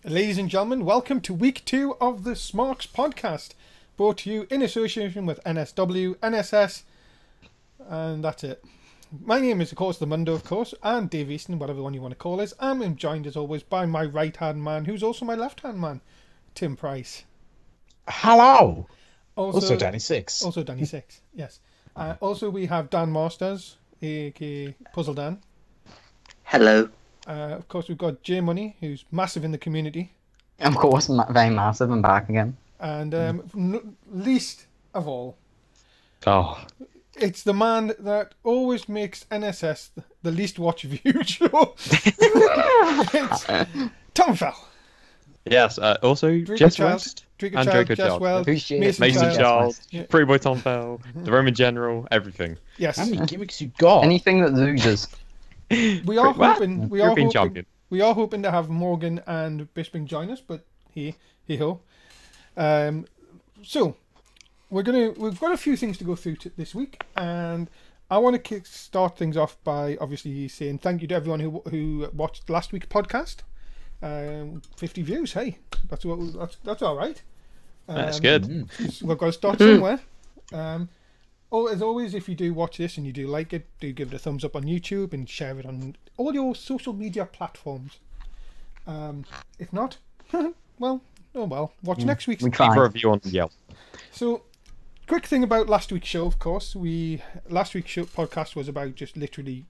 Ladies and gentlemen, welcome to week 2 of the Smarks podcast, brought to you in association with NSW, NSS, and that's it. My name is, of course, the Mundo, of course, and Dave Easton, whatever one you want to call us. I'm joined, as always, by my right-hand man, who's also my left-hand man, Tim Price. Hello! Also Danny Six. Also Danny Six, yes. Also, we have Dan Masters, aka Puzzle Dan. Hello. Of course, we've got Jay Money, who's massive in the community. Of course, very massive and back again. And least of all, it's the man that always makes NSS the least watch viewed show. It's Tom Fell. Yes, also Jess West and Draco Child. Mason Child, Free Boy Tom Fell, the Roman General, everything. Yes. How many gimmicks you got? Anything that loses. We are hoping to have Morgan and Bisping join us, but hey-ho. So we've got a few things to go through this week, and I want to start things off by obviously saying thank you to everyone who watched last week's podcast. 50 views, hey, that's all right. That's good. We've got to start somewhere. As always, if you do watch this and you do like it, do give it a thumbs up on YouTube and share it on all your social media platforms. If not, well, watch next week's. We try. Leave a review on Yelp. So, quick thing about last week's show, of course. Last week's podcast was about just literally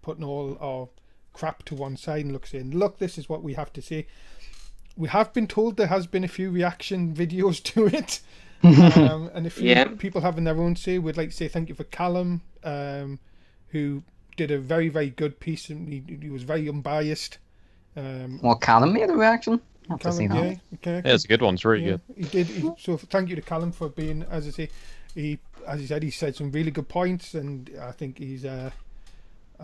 putting all our crap to one side and saying, look, this is what we have to say. We have been told there has been a few reaction videos to it. And a few people having their own say. We'd like to say thank you for Callum, who did a very, very good piece, and he was very unbiased. Callum made a reaction? I have to see that. Yeah, it's a good one. It's really good. He did. So thank you to Callum for being, as I say, he said some really good points, and I think I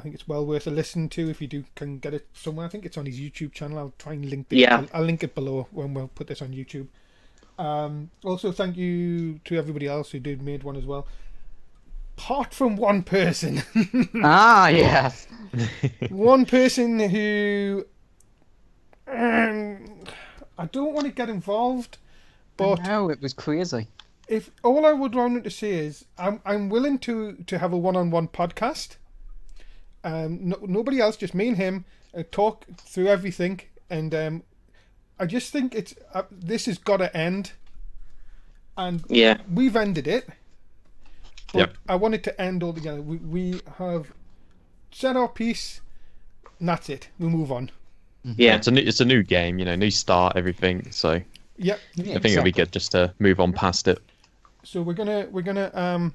think it's well worth a listen to if you can get it somewhere. I think it's on his YouTube channel. I'll try and link it. Yeah. I'll link it below when we'll put this on YouTube. Also, thank you to everybody else who made one as well. Apart from one person. Yes. One person who I don't want to get involved, but no, it was crazy. If all I would want to say is I'm willing to have a one-on-one podcast. Nobody else, just me and him, talk through everything, and I just think this has got to end, and we've ended it. But I want it to end altogether. We have said our piece, and that's it. We move on. Yeah, it's a new game, new start, everything. So I think it'll be good just to move on past it. So we're gonna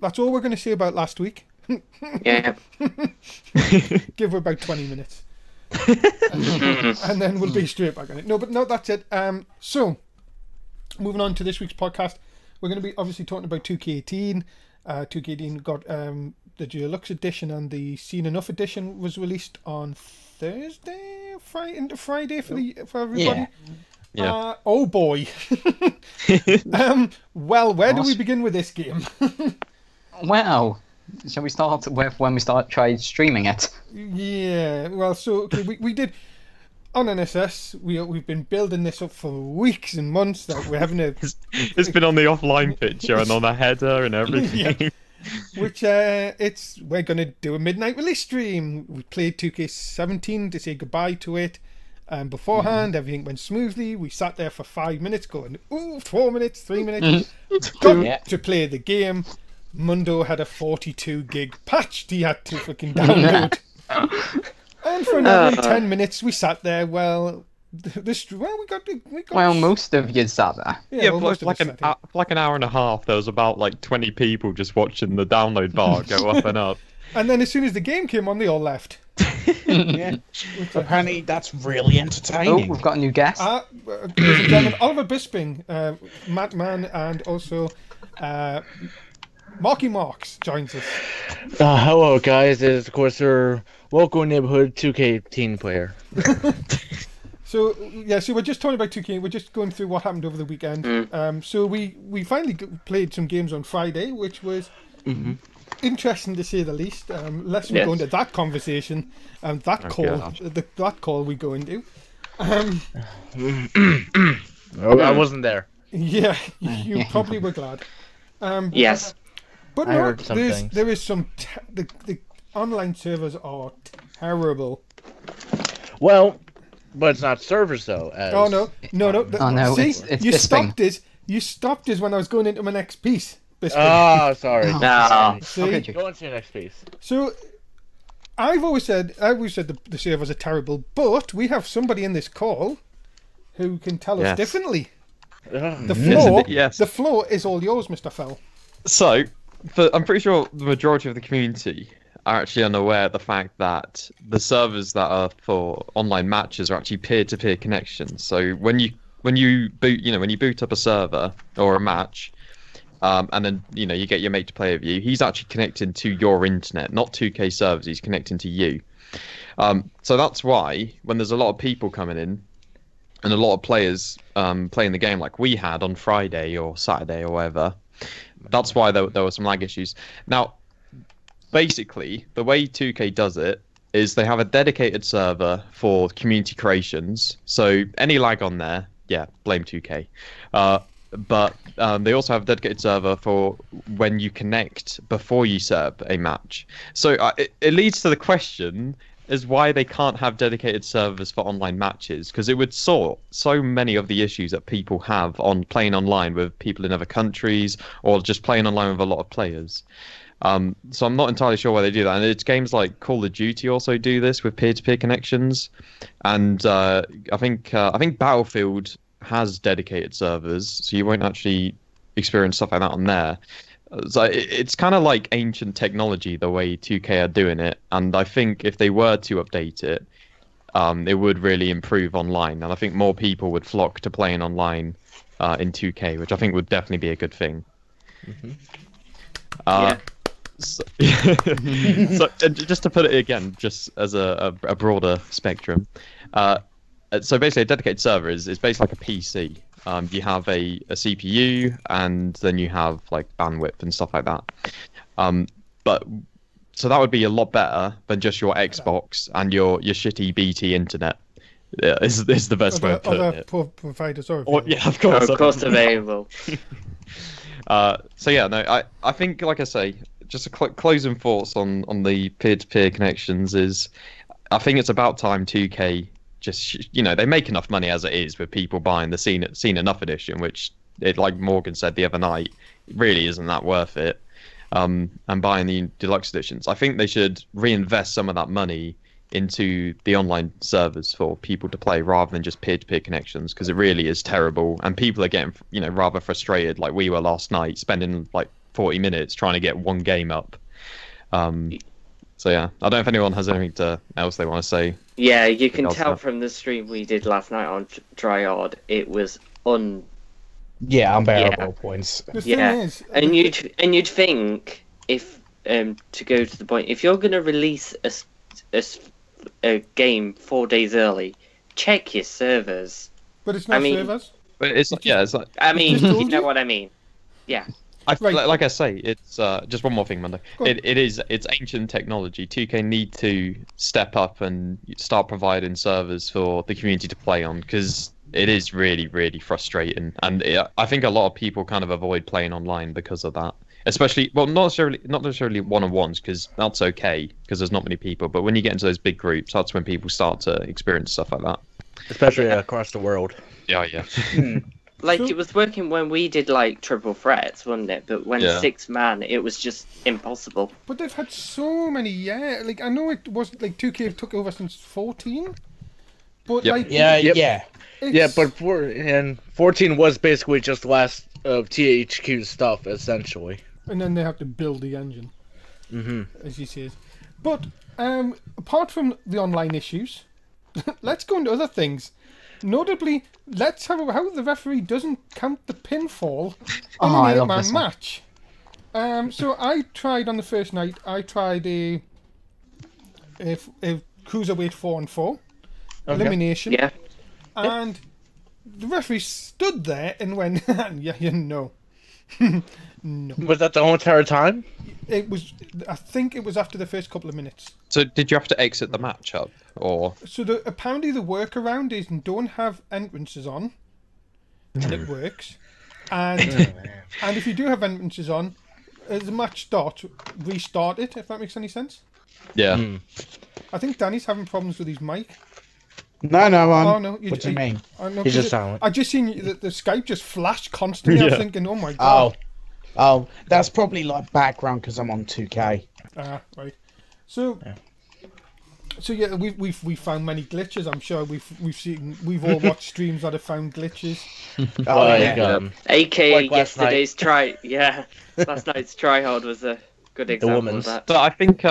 that's all we're gonna say about last week. Yeah. Give her about 20 minutes. And then we'll be straight back on it. No, that's it. So, moving on to this week's podcast, we're going to be obviously talking about 2K18. 2K18 got the Deluxe edition, and the Seen Enough edition was released on Thursday, Friday for everybody. Yeah. Oh boy. Well, where do we begin with this game? Well, shall we start with when we tried streaming it? Yeah, well, so we did on NSS. We've been building this up for weeks and months. That we're having a. It's been on the offline picture and on the header and everything. Which we're gonna do a midnight release stream. We played 2K17 to say goodbye to it. Beforehand, everything went smoothly. We sat there for 5 minutes, going, 4 minutes, 3 minutes, got to play the game. Mundo had a 42 gig patch he had to fucking download. And for another 10 minutes we sat there. Well, we got most of you sat there. Yeah, for like an hour and a half there was about like 20 people just watching the download bar go up and up. And then as soon as the game came on, they all left. Apparently that's really entertaining. Oh, we've got a new guest. Ladies and gentlemen, Oliver Bisping, Matt Mann, and also Marky Marks joins us. Hello, guys. It is, of course, your local neighborhood 2K18 player. So we're just talking about 2K. We're just going through what happened over the weekend. So we finally played some games on Friday, which was interesting to say the least. Let's go into that conversation and that call we go into. I wasn't there. Yeah, you probably were glad. Yes. But no, there is some... The online servers are terrible. Well, but it's not servers, though. Oh, no. No, see, it's you this stopped thing. us. You stopped us when I was going into my next piece. Oh, sorry. No. See? Go on to your next piece. So, I've always said the servers are terrible, but we have somebody in this call who can tell us differently. The floor is all yours, Mr. Fell. So, I'm pretty sure the majority of the community are actually unaware of the fact that the servers that are for online matches are actually peer-to-peer connections. So when you boot up a server or a match, and then you get your mate to play with you, he's actually connecting to your internet, not 2K servers. He's connecting to you. So that's why when there's a lot of people coming in and a lot of players playing the game like we had on Friday or Saturday or whatever, that's why there were some lag issues. Now, basically, the way 2K does it is they have a dedicated server for community creations. So any lag on there, blame 2K. But they also have a dedicated server for when you connect before you set up a match. So it leads to the question is why they can't have dedicated servers for online matches, because it would sort so many of the issues that people have on playing online with people in other countries or just playing online with a lot of players. So I'm not entirely sure why they do that. And it's games like Call of Duty also do this with peer-to-peer connections. And I think Battlefield has dedicated servers, so you won't actually experience stuff like that on there. So it's kind of like ancient technology, the way 2K are doing it. And I think if they were to update it, it would really improve online. And I think more people would flock to playing online in 2K, which I think would definitely be a good thing. Mm-hmm. So just to put it again, just as a broader spectrum, so basically a dedicated server is basically like a PC. You have a CPU and then you have like bandwidth and stuff like that. But so that would be a lot better than just your Xbox and your shitty BT internet. Yeah, is the best way of putting it. Providers are available. Yeah, of course. Of course available. So yeah, no, I think, like I say, just a closing thoughts on the peer-to-peer connections is, I think it's about time 2K just, they make enough money as it is with people buying the Seen Enough edition, which, like Morgan said the other night, really isn't that worth it. And buying the deluxe editions, I think they should reinvest some of that money into the online servers for people to play rather than just peer-to-peer connections, because it really is terrible and people are getting rather frustrated, like we were last night, spending like 40 minutes trying to get one game up. So yeah, I don't know if anyone has anything else they want to say. Yeah, you can tell from the stream we did last night on Tryhard, it was unbearable points. Yeah, and you'd think, if to go to the point, if you're going to release a game 4 days early, check your servers. But it's not servers. But it's like. I mean, you know what I mean. Yeah. Like I say, it's just one more thing, Monday. It's ancient technology. 2K need to step up and start providing servers for the community to play on, because it is really, really frustrating. And I think a lot of people kind of avoid playing online because of that. Especially, well, not necessarily one-on-ones, because that's okay, because there's not many people. But when you get into those big groups, that's when people start to experience stuff like that. Especially across the world. Yeah. Like, it was working when we did, like, triple threats, wasn't it? But when 6-man, it was just impossible. But they've had so many, like, I know it wasn't, like, 2K took over since 14, but, like... Yeah, but 14 was basically just the last of THQ stuff, essentially. And then they have to build the engine, as you say. But, apart from the online issues, let's go into other things. Notably, let's have how the referee doesn't count the pinfall in an 8-man match. So I tried on the first night. I tried a cruiserweight 4-on-4 elimination. And the referee stood there and went, "Yeah, you know." No. Was that the whole entire time? It was. I think it was after the first couple of minutes. So did you have to exit the matchup, or? So apparently the workaround is don't have entrances on, and it works. And and if you do have entrances on, as the match starts, restart it. If that makes any sense. Yeah. I think Danny's having problems with his mic. No, Oh no! what do you mean? He's just silent. I just seen the Skype just flashed constantly. I was thinking, oh my god. Oh, that's probably like background because I'm on 2K. Right. So yeah, we've found many glitches. I'm sure we've all watched streams that have found glitches. AKA Like last yesterday's try. Yeah, last night's tryhard was a good example of that. So I think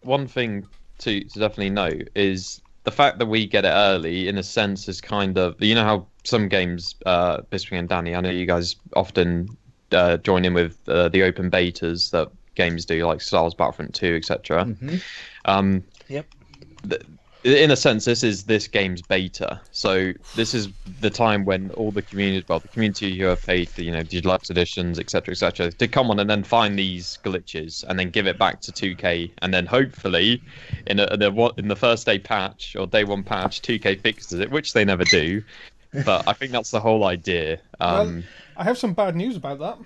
one thing to definitely note is the fact that we get it early, in a sense, is kind of, you know how some games, Bisping and Danny, I know you guys often join in with the open betas that games do, like Star Wars Battlefront 2, etc. Yep. In a sense, this is this game's beta. So this is the time when all the community who have paid for, deluxe editions, etc., to come on and then find these glitches and then give it back to 2K, and then hopefully in the first day patch or day one patch, 2K fixes it, which they never do. But I think that's the whole idea. Well, I have some bad news about that.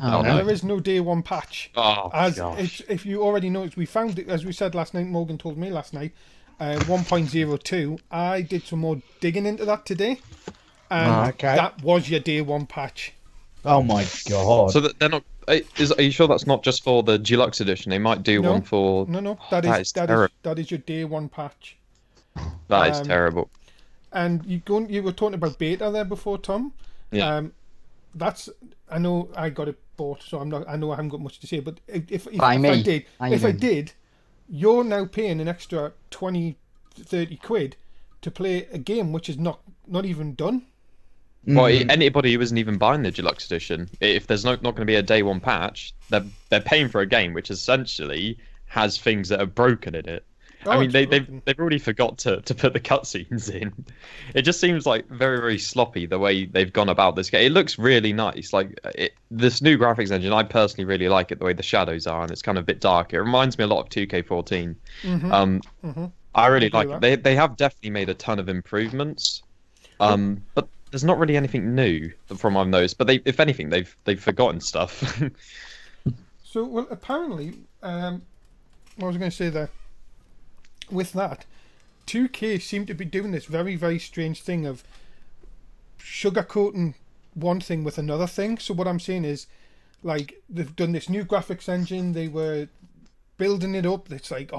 No. There is no day one patch. Oh, gosh. If you already know, we found it, as we said last night, Morgan told me last night, 1.02. I did some more digging into that today, and that was your day one patch. Oh my god! So they're not. Are you sure that's not just for the deluxe edition? They might do one for. No. That is your day one patch. That is terrible. And you were talking about beta there before, Tom. Yeah. I know I got it bought, so I know I haven't got much to say. But if I did, you're now paying an extra 20, 30 quid to play a game which is not even done. Well, anybody who isn't even buying the deluxe edition, if there's not going to be a day one patch, they're paying for a game which essentially has things that are broken in it. I mean, they've already forgot to put the cutscenes in. It just seems like very, very sloppy the way they've gone about this game. It looks really nice. Like this new graphics engine, I personally really like it, the way the shadows are, and it's kind of a bit dark. It reminds me a lot of 2K14. I really like it. They have definitely made a ton of improvements, but there's not really anything new from what I've noticed. But if anything, they've forgotten stuff. So, well, apparently, what was I going to say there? With that, 2K seem to be doing this very, very strange thing of sugarcoating one thing with another thing. So what I'm saying is, like, they've done this new graphics engine. They were building it up. It's like,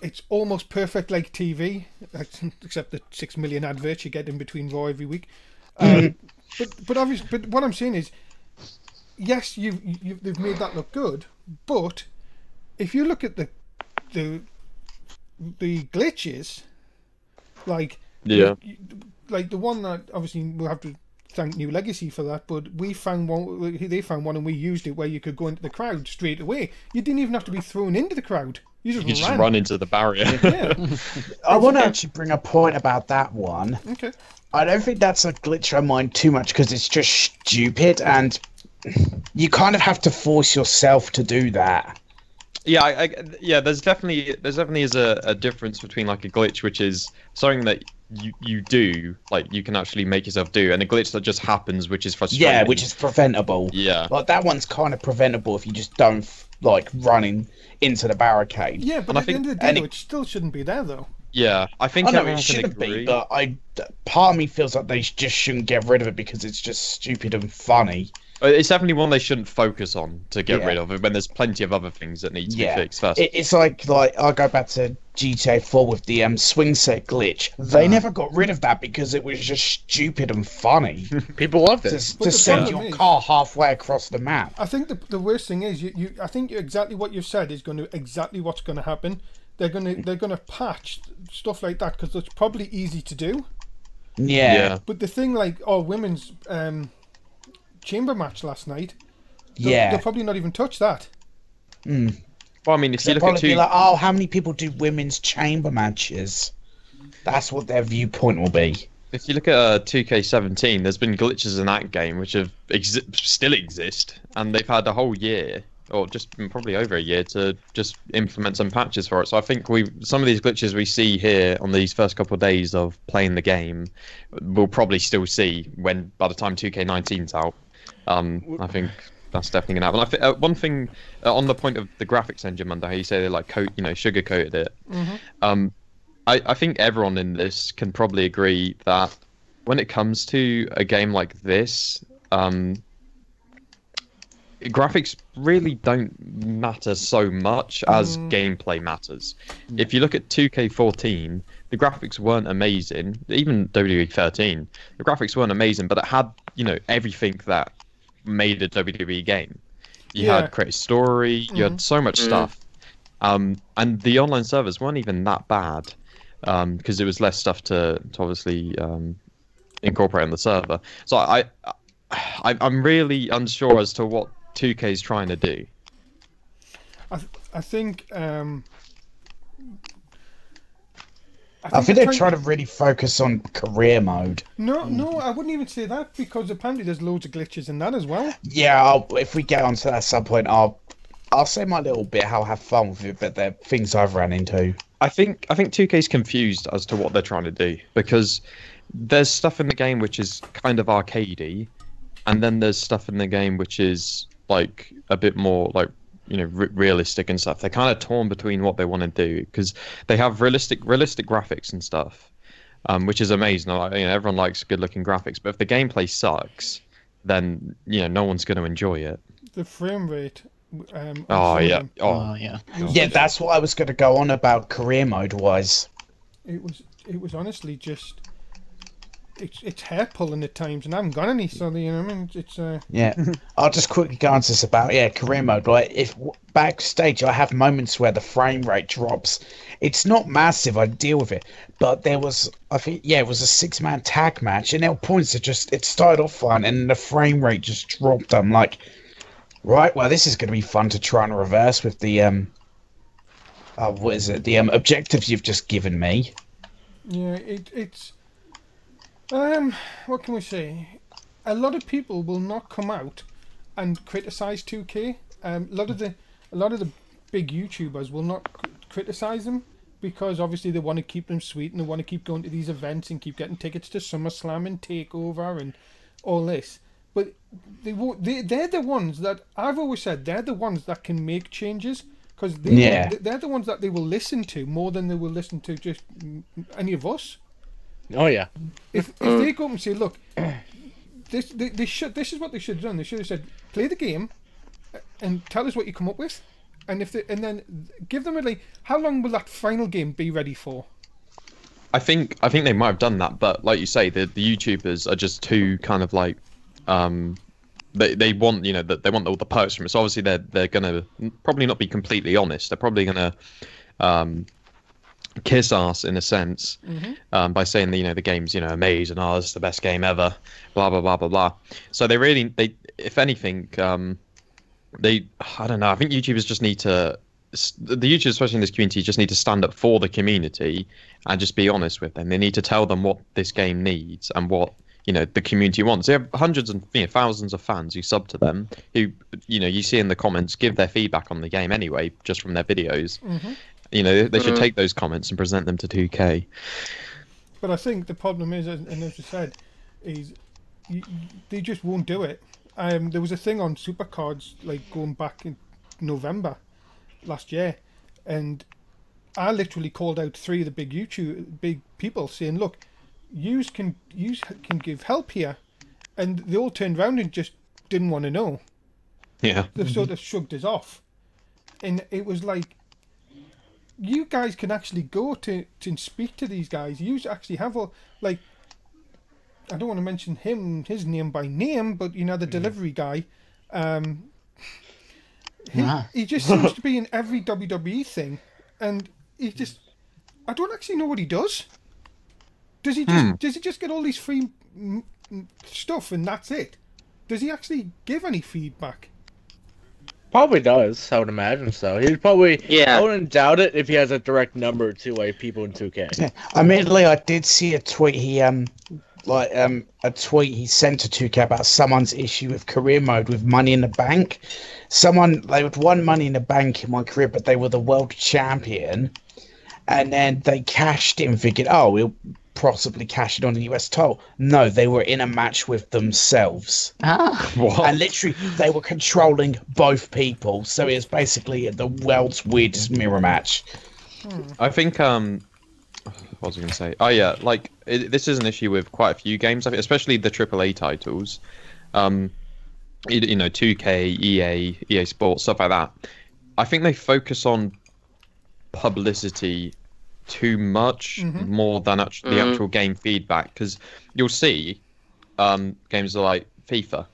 it's almost perfect like TV, except the 6 million adverts you get in between Raw every week. But obviously, but what I'm saying is, yes, they've made that look good, but if you look at the glitches, like like the one that obviously we'll have to thank New Legacy for that, but they found one and we used it where you could go into the crowd straight away. You didn't even have to be thrown into the crowd. You just run into the barrier. Yeah. I want to actually bring a point about that one. Okay. I don't think that's a glitch I mind too much because it's just stupid and you kind of have to force yourself to do that. Yeah, there's definitely is a difference between like a glitch, which is something that you do, like you can actually make yourself do, and a glitch that just happens, which is frustrating. Yeah, which is preventable. Yeah. Like that one's kind of preventable if you just don't like running into the barricade. Yeah, but at the end of the day, it still shouldn't be there though. Yeah, I think it shouldn't be, but part of me feels like they just shouldn't get rid of it because it's just stupid and funny. It's definitely one they shouldn't focus on to get rid of it when there's plenty of other things that need to be fixed first. It's like I'll go back to GTA 4 with the swing set glitch. They never got rid of that because it was just stupid and funny. People loved it. To send your car halfway across the map. I think the worst thing is I think exactly what you've said is exactly what's going to happen. They're going to patch stuff like that because it's probably easy to do. Yeah. But the thing like women's chamber match last night, they'll probably not even touch that. Well, I mean, if you look at be like, how many people do women's chamber matches? That's what their viewpoint will be. if you look at 2K17, there's been glitches in that game which have still exist, and they've had a whole year, or just probably over a year, to just implement some patches for it. So I think some of these glitches we see here on these first couple of days of playing the game, we'll probably still see by the time 2K19's out. I think that's definitely gonna happen. I think one thing on the point of the graphics engine, Monday, how you say they like sugar coated it. Mm-hmm. I think everyone in this can probably agree that when it comes to a game like this, graphics really don't matter so much as gameplay matters. If you look at 2K14, the graphics weren't amazing. Even WWE 13, the graphics weren't amazing, but it had, everything that made a WWE game. You had creative story, you had so much stuff. And the online servers weren't even that bad. Because there was less stuff to obviously incorporate on the server. So I'm really unsure as to what 2K is trying to do. I think I think they're trying to really focus on career mode. No, I wouldn't even say that, because apparently there's loads of glitches in that as well. Yeah, if we get onto that at some point, I'll say my little bit how I have fun with it, but there are things I've ran into. I think 2K's confused as to what they're trying to do, because there's stuff in the game which is kind of arcadey, and then there's stuff in the game which is like a bit more like realistic and stuff. They're kind of torn between what they want to do, because they have realistic graphics and stuff, which is amazing. Everyone likes good looking graphics, but if the gameplay sucks, then no one's going to enjoy it. The frame rate. Yeah, that's what I was going to go on about career mode wise. It was honestly just it's hair pulling at times, and I haven't got any, so it's Yeah, I'll just quickly go on to this about career mode. Like, if backstage I have moments where the frame rate drops, it's not massive. I deal with it, but there was, I think, it was a 6-man tag match, and there were points that it started off fine, and the frame rate just dropped. I'm like, right, well, this is going to be fun to try and reverse with the what is it? The objectives you've just given me. Yeah, it's what can we say? A lot of people will not come out and criticize 2K. A lot of the big YouTubers will not criticize them, because obviously they want to keep them sweet, and they want to keep going to these events and keep getting tickets to SummerSlam and Takeover and all this. But they're the ones that I've always said, they're the ones that can make changes, because they're the ones that they will listen to more than they will listen to just any of us. Oh yeah. If they go up and say, look, this is what they should have done. They should have said, play the game and tell us what you come up with, and then give them how long will that final game be ready for? I think they might have done that, but like you say, the YouTubers are just too kind of like they want that they want all the perks from it. So obviously they're gonna probably not be completely honest. They're probably gonna kiss ass in a sense, by saying the game's amazing, it's the best game ever, blah blah blah blah blah. So they if anything, I don't know. I think YouTubers just need to, the YouTubers, especially in this community, just need to stand up for the community and just be honest with them. They need to tell them what this game needs and what the community wants. They have hundreds and thousands of fans who sub to them, who you see in the comments give their feedback on the game anyway, just from their videos. They should take those comments and present them to 2K. But I think the problem is, and as you said, is they just won't do it. There was a thing on Supercards like going back in November last year, and I literally called out 3 of the big people saying, look, you can give help here, and they all turned around and just didn't want to know. Yeah, they sort of shrugged us off, and it was like, you guys can actually go to speak to these guys. You actually have I don't want to mention his name by name, but the delivery guy, he just seems to be in every WWE thing, and I don't actually know what he does. Does he just get all these free stuff and that's it? Does he actually give any feedback? probably does. I would imagine so. He'd probably. Yeah. I wouldn't doubt it if he has a direct number to like people in 2K. Admittedly, I did see a tweet a tweet he sent to 2K about someone's issue with career mode with Money in the Bank. They had won Money in the Bank in my career, but they were the world champion, and then they cashed in, thinking, "Oh, we'll possibly cash it on the US title." No, they were in a match with themselves. What? And literally, they were controlling both people. So it was basically the world's weirdest mirror match. I think what was I going to say? Oh yeah, like this is an issue with quite a few games, I think, especially the AAA titles. You know, 2K, EA Sports, stuff like that. I think they focus on publicity too much, more than the actual game feedback. Because you'll see games like FIFA.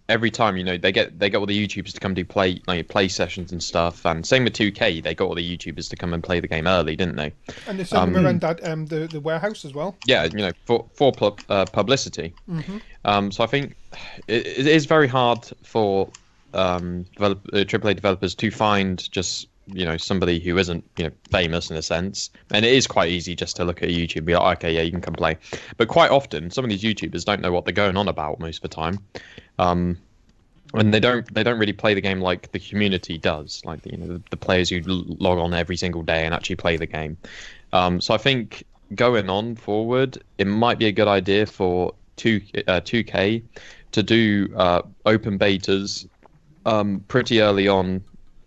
Every time, you know, they get all the YouTubers to come do play sessions and stuff, and same with 2K, they got all the YouTubers to come and play the game early, didn't they? And they sent them around that the warehouse as well. Yeah, you know, for publicity. So I think it is very hard for AAA developers to find just, you know, somebody who isn't, you know, famous in a sense. And it is quite easy just to look at YouTube and be like, okay, yeah, you can come play. But quite often, some of these YouTubers don't know what they're going on about most of the time. And they don't really play the game like the community does, like the players who log on every single day and actually play the game. So I think going on forward, it might be a good idea for 2K to do open betas pretty early on,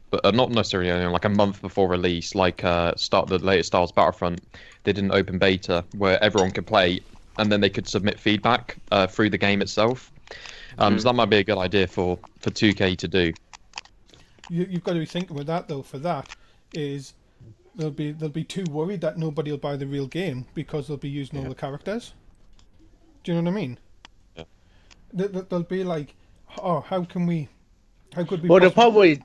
but not necessarily early on, like a month before release, like the latest Star Wars Battlefront. They did an open beta where everyone could play, and then they could submit feedback through the game itself. So that might be a good idea for 2K to do. You've got to be thinking with that though. For that is they'll be too worried that nobody will buy the real game because they'll be using all the characters. Do you know what I mean? Yeah. They'll be like, oh, how could we? Well, they'll probably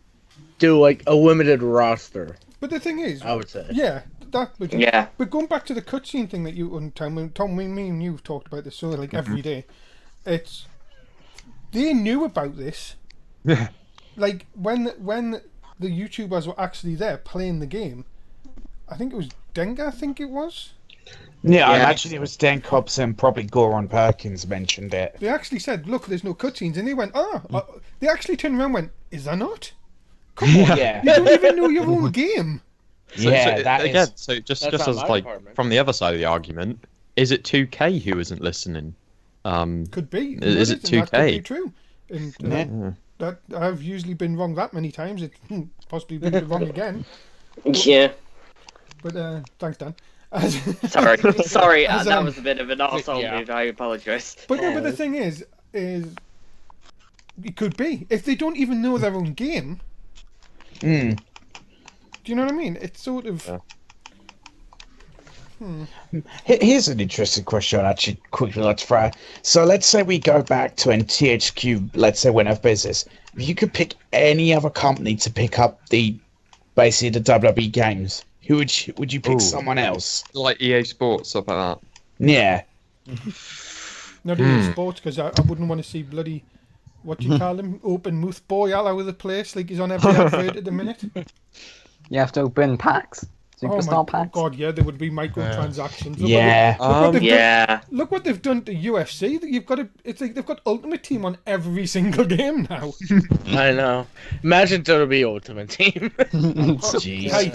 do like a limited roster. But the thing is, I would say. Yeah, that. Yeah. But going back to the cutscene thing that you and Tom, me and you've talked about this so like every day, it's. They knew about this. Yeah. Like when the YouTubers were actually there playing the game, I think it was Denga. I think it was. Yeah, I imagine it was Dan Cobbs and probably Goron Perkins mentioned it. They actually said, "Look, there's no cutscenes," and they went, they actually turned around and went, "Is there not? Come on, Yeah. you don't even know your own game." So just That's as not my like department. from the other side of the argument, is it 2K who isn't listening? Could be. Is it And that could 2K? be true. And Yeah. that I've usually been wrong that many times. It possibly will be wrong again. Yeah. But thanks, Dan. Sorry, As, that was a bit of an arsehole yeah. move. I apologise. But no, but the thing is it could be if they don't even know their own game. Mm. Do you know what I mean? It's sort of. Yeah. Here's an interesting question I'd actually quickly like to throw. So let's say we go back to when THQ, let's say, went out of business. If you could pick any other company to pick up basically the WWE games, who would you pick? Ooh. Someone else? Like EA Sports, stuff like that. Yeah. Not even sports, because I wouldn't want to see bloody, what do you call him, open mouth boy all over the place like he's on every advert at the minute. You have to open packs. Superstar packs. God, yeah, there would be microtransactions. Yeah. Look what they've done to UFC. That you've got it's like they've got Ultimate Team on every single game now. I know. Imagine WWE Ultimate Team. Jeez. Hey,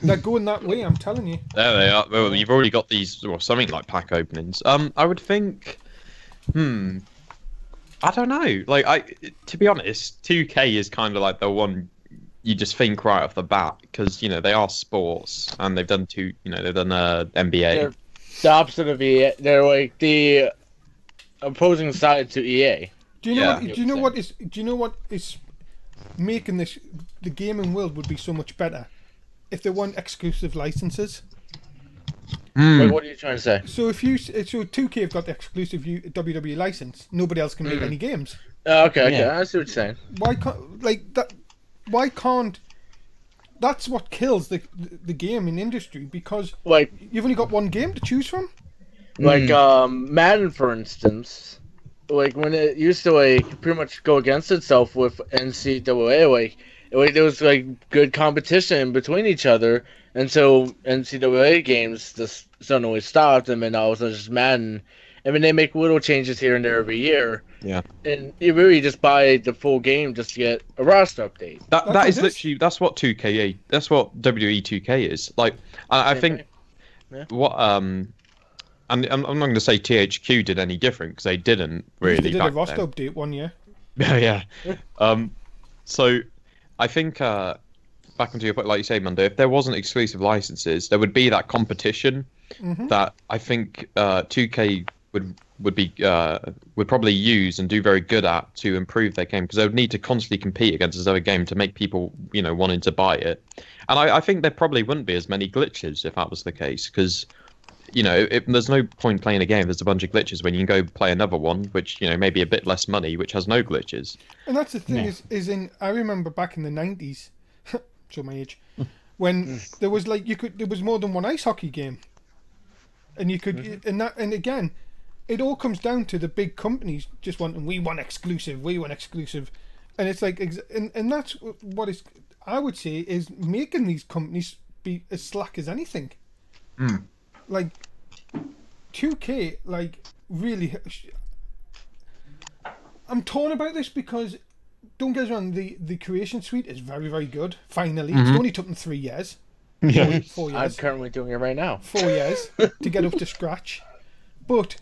they're going that way. I'm telling you. There they are. Well, you've already got these, or something like pack openings. I would think. I don't know. Like, to be honest, 2K is kind of like the one you just think right off the bat, because they are sports and they've done NBA. They're the opposite of EA. They're like the opposing side to EA. Do you know what is making the gaming world would be so much better if there weren't exclusive licenses? Like, what are you trying to say? So 2K have got the exclusive WWE license. Nobody else can make any games. Okay, I see what you're saying. Why can't? That's what kills the gaming industry, because Like, you've only got one game to choose from. Madden, for instance, like when it used to like pretty much go against itself with NCAA, like there was like good competition between each other, and so NCAA games just suddenly stopped, and then all of a sudden just Madden. I mean, they make little changes here and there every year. Yeah. And you really just buy the full game just to get a roster update. That is literally that's what 2K that's what WWE 2K is. Like I think what and I'm not going to say THQ did any different because they didn't really. They did a roster update one year. Yeah. So I think back onto your point, like you say, Monday, if there wasn't exclusive licenses, there would be that competition that I think 2K would probably use and do very good at to improve their game, because they would need to constantly compete against this other game to make people, wanting to buy it. And I think there probably wouldn't be as many glitches if that was the case, because there's no point playing a game if there's a bunch of glitches when you can go play another one which maybe a bit less money, which has no glitches. And that's the thing I remember back in the 90s, show my age, when there was there was more than one ice hockey game, and you could and again, it all comes down to the big companies just wanting, we want exclusive, and it's like, and that's what is, I would say, is making these companies be as slack as anything. Like 2K, really, I'm torn about this because, don't get us wrong, the creation suite is very, very good. Finally, it's only took them 3 years. 4 years. I'm currently doing it right now. 4 years to get up to scratch, but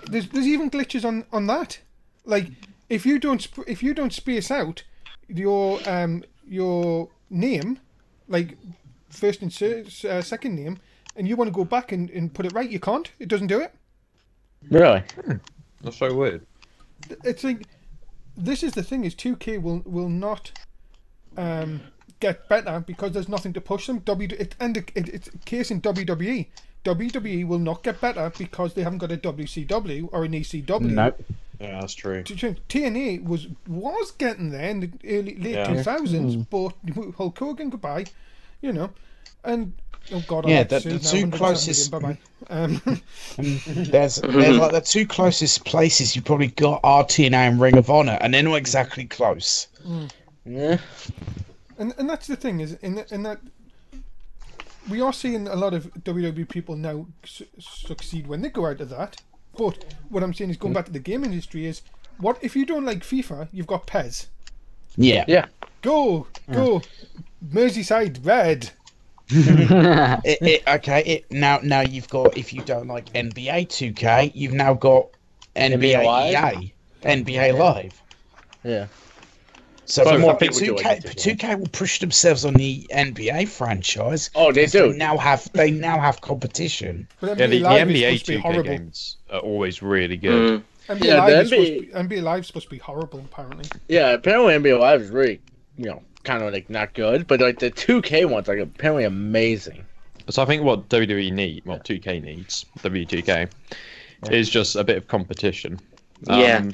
there's even glitches on that. Like if you don't space out your name, like first and second name, and you want to go back and put it right, you can't. It doesn't do it. Really? That's so weird. It's like, this is the thing, is 2K will not get better because there's nothing to push them. It's a case in WWE. WWE will not get better because they haven't got a WCW or an ECW. Nope. Yeah, that's true. TNA was getting there in the late 2000s, but Hulk Hogan, goodbye, and oh god, the two closest. Bye-bye. There's like the two closest places you probably got are TNA and Ring of Honor, and they're not exactly close. Yeah. And that's the thing, is in that we are seeing a lot of WWE people now succeed when they go out of that. But what I'm saying is, going back to the game industry, is what if you don't like FIFA? You've got PES. Yeah. Go, Merseyside Red. Now you've got, if you don't like NBA 2K, you've now got NBA Live? EA, NBA Live. Yeah. So But more 2K will push themselves on the NBA franchise. Oh, they do. They now have competition. But Yeah, the Live is NBA supposed to be 2K horrible. games are always really good. NBA Live is supposed to be horrible, apparently. Yeah, apparently NBA Live is really, kind of like not good, but like the 2K ones are apparently amazing. So I think what WWE need, what 2K needs, W2K, is just a bit of competition. Yeah.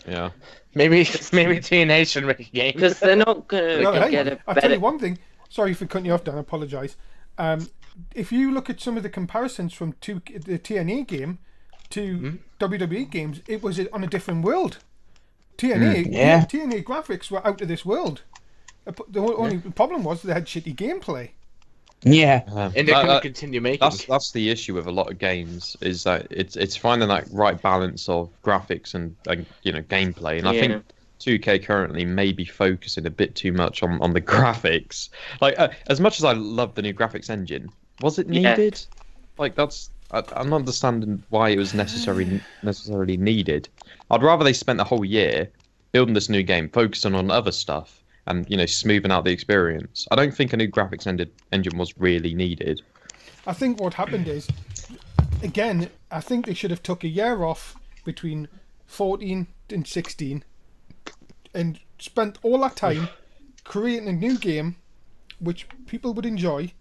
Yeah. Maybe TNA should make a game. Because they're not going to get a I'll tell better... you one thing. Sorry for cutting you off, Dan. I apologise. If you look at some of the comparisons from the TNA game to WWE games, it was on a different world. TNA graphics were out of this world. The only problem was they had shitty gameplay. Yeah, and they're going to continue making. That's the issue with a lot of games, is that it's finding that right balance of graphics and gameplay. And I think 2K currently may be focusing a bit too much on the graphics. Like as much as I love the new graphics engine, was it needed? Like I'm not understanding why it was necessarily needed. I'd rather they spent a whole year building this new game, focusing on other stuff, and smoothing out the experience. I don't think a new graphics engine was really needed. I think what happened is, again, I think they should have took a year off between 14 and 16 and spent all that time creating a new game which people would enjoy.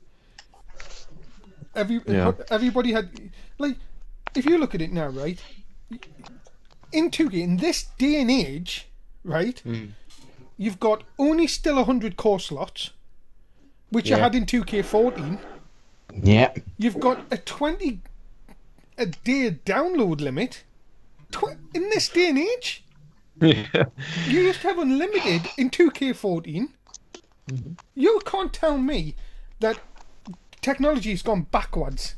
Everybody had, like, if you look at it now, right, in 2K, in this day and age, right, you've got only still 100 core slots, which you had in 2K14. Yeah. You've got a 20 a day download limit, In this day and age, Yeah. you used to have unlimited in 2K14. You can't tell me that technology has gone backwards.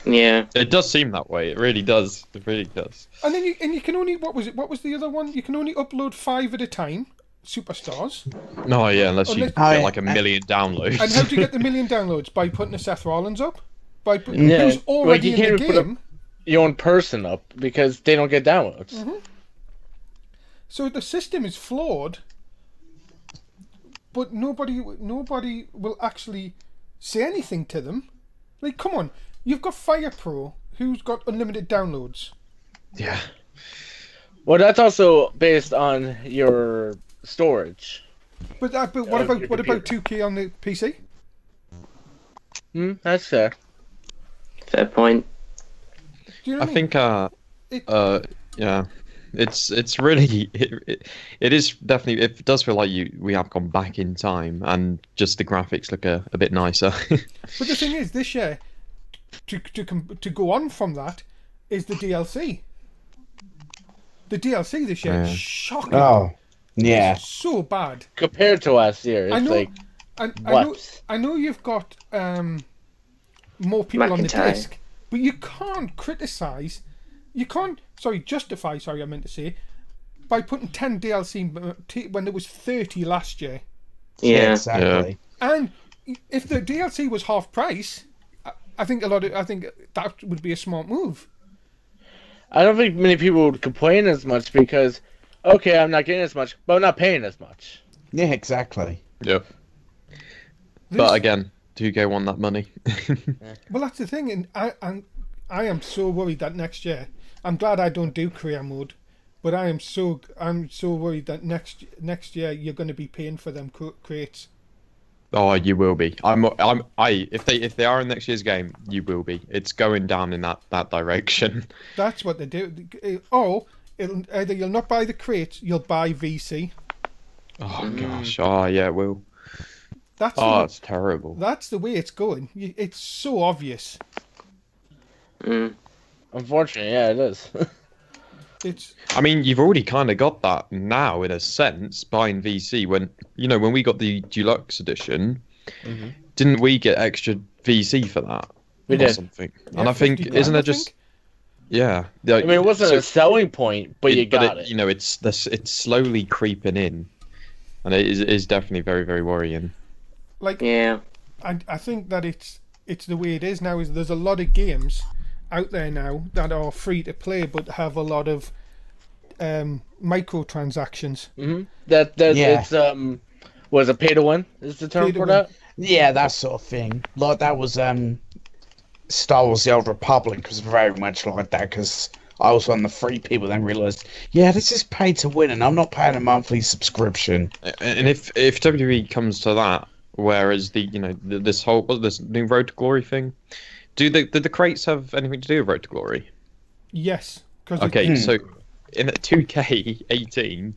Yeah. It does seem that way. It really does. It really does. And then you can only, what was it? What was the other one? You can only upload 5 at a time. Superstars. No, yeah, unless you Unless- get like a million downloads. And how do you get the million downloads? By putting a Seth Rollins up? By putting Yeah, who's already you in can't the even put game? your own person up because they don't get downloads. So the system is flawed, but nobody will actually say anything to them. Like, come on, you've got Fire Pro, who's got unlimited downloads. Yeah. Well, that's also based on your storage. But what your about computer. 2K on the PC? That's fair. Fair point. Do you know I what I mean? think yeah, it's really it is definitely, it does feel like we have gone back in time, and just the graphics look a bit nicer. But the thing is, this year, to go on from that, is the DLC. The DLC this year is Yeah. shocking. Oh, yeah. It's so bad. Compared to last year, it's I know. like I know you've got more people on the McIntyre. disc, but you can't criticize. You can't. Justify. Sorry, I meant to say, by putting 10 DLC when there was 30 last year. Yeah. Exactly. And if the DLC was half price, I think that would be a smart move. I don't think many people would complain as much because, okay, I'm not getting as much, but I'm not paying as much. Yeah, exactly. Yep. But again, 2K want that money. Well, that's the thing, and I am so worried that next year. I'm glad I don't do career mode, but I'm so worried that next year you're going to be paying for them crates. Oh, you will be. If they are in next year's game, you will be. It's going down in that direction. That's what they do. Or either you'll not buy the crates, you'll buy VC. Oh gosh. Oh yeah, it will. That's Oh, it's terrible. that's the way it's going. It's so obvious. Mm. Unfortunately, yeah, it is. It's I mean, you've already kind of got that now, in a sense, buying VC. When we got the deluxe edition, didn't we get extra VC for that? We Or did. something. yeah, And I think, 50 isn't grand, there I just think. yeah? I mean, it wasn't a selling point, but you got it. It's slowly creeping in, and it is definitely very, very worrying. Like Yeah. I think that it's the way it is now. Is there's a lot of games out there now that are free to play but have a lot of microtransactions. That Yeah. it's was a pay to win is the term Pay to for win. that. Yeah, that sort of thing. Like that was Star Wars: The Old Republic was very much like that because I was one of the free people. Then realised, yeah, this is pay to win, and I'm not paying a monthly subscription. And if WWE comes to that, whereas this new Road to Glory thing, did the crates have anything to do with Road to Glory? Yes, because Okay, so in 2K18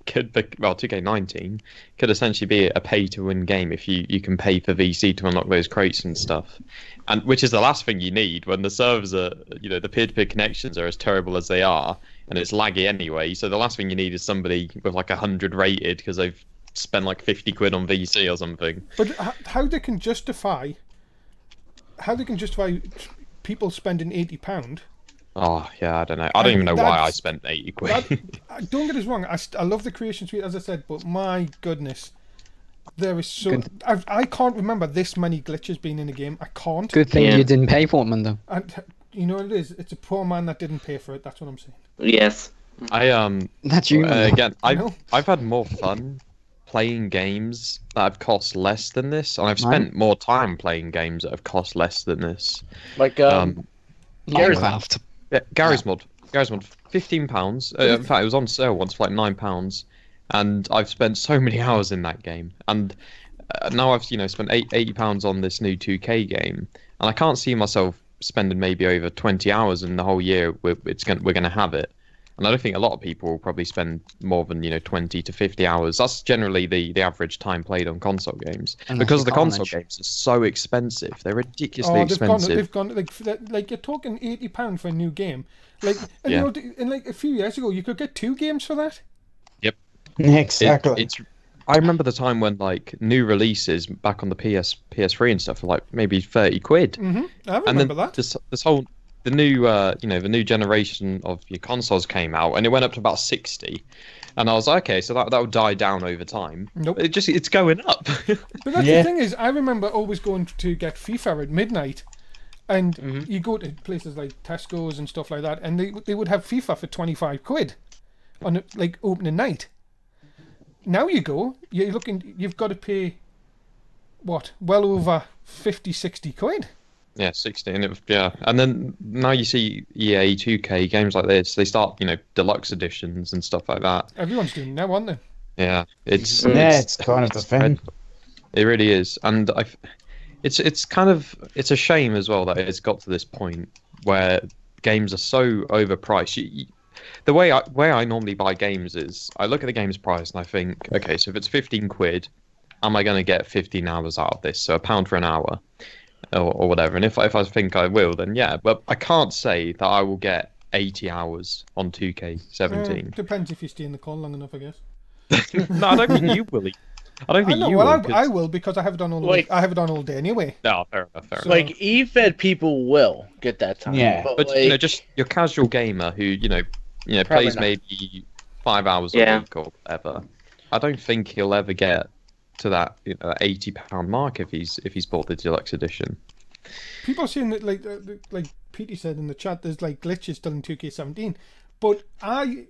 2K19 could essentially be a pay-to-win game if you can pay for VC to unlock those crates and stuff, and which is the last thing you need when the servers are, the peer-to-peer connections are as terrible as they are, and it's laggy anyway. So the last thing you need is somebody with like 100 rated because they've spent like 50 quid on VC or something. But how they can justify people spending £80? Oh yeah, I don't know. I don't even know why I spent 80 quid. Don't get us wrong. I love the Creation Suite, as I said, but my goodness, there is so I can't remember this many glitches being in a game. I can't. Good thing Yeah. you didn't pay for it, Mundo. And you know what it is? It's a poor man that didn't pay for it. That's what I'm saying. Yes. That's you. Mundo. Again, know. I've had more fun playing games that have cost less than this, and I've spent more time playing games that have cost less than this. Like Minecraft. Yeah, Gary's Mod, £15. In fact, it was on sale once for like £9, and I've spent so many hours in that game. And now I've spent £80 on this new 2K game, and I can't see myself spending maybe over 20 hours in the whole year. We're gonna have it. And I don't think a lot of people will probably spend more than 20 to 50 hours. That's generally the average time played on console games Unless because you the console carnage. games are so expensive. They're ridiculously Oh, expensive. they've gone like you're talking £80 for a new game. Like, and Yeah. and like a few years ago, you could get 2 games for that. Exactly. I remember the time when like new releases back on the PS3 and stuff were like maybe 30 quid. I And then remember that. this whole the new generation of your consoles came out and it went up to about 60. And I was like, okay, so that will die down over time. Nope. It's going up. But that's Yeah. the thing is, I remember always going to get FIFA at midnight, and you go to places like Tesco's and stuff like that, and they would have FIFA for 25 quid on like opening night. Now you've got to pay what, well over 50, 60 quid. Yeah, 60, and then now you see EA 2K games like this. They start, deluxe editions and stuff like that. Everyone's doing it now, aren't they? Yeah, it's kind of the thing. It really is, and it's a shame as well that it's got to this point where games are so overpriced. The way I normally buy games is I look at the game's price and I think, okay, so if it's 15 quid, am I going to get 15 hours out of this? So £1 for an hour. Or whatever, and if I think I will, then yeah. But I can't say that I will get 80 hours on 2K17. Depends if you stay in the call long enough, I guess. No, I don't think you will. I don't think know, you well, will. I will because I have it on all. Like- I have it on all day anyway. No, fair enough. So- Like E-Fed people will get that time. Yeah. but But like, just your casual gamer who Probably plays not. maybe 5 hours a Yeah. week or whatever. I don't think he'll ever get to that £80 mark if he's bought the deluxe edition. People are saying that, like Petey said in the chat, there's like glitches still in 2K17. But I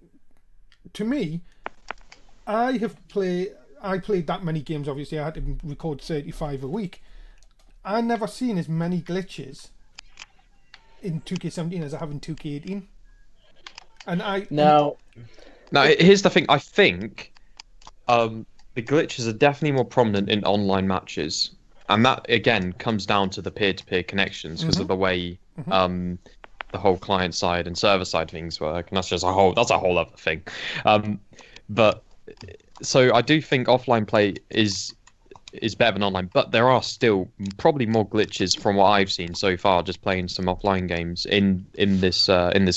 played that many games. Obviously, I had to record 35 a week. I never seen as many glitches in 2K17 as I have in 2K18. And now, Now, here's the thing. I think the glitches are definitely more prominent in online matches. And that, again, comes down to the peer-to-peer connections because of the way the whole client side and server side things work. And that's a whole other thing. But so I do think offline play is better than online, but there are still probably more glitches from what I've seen so far, just playing some offline games in this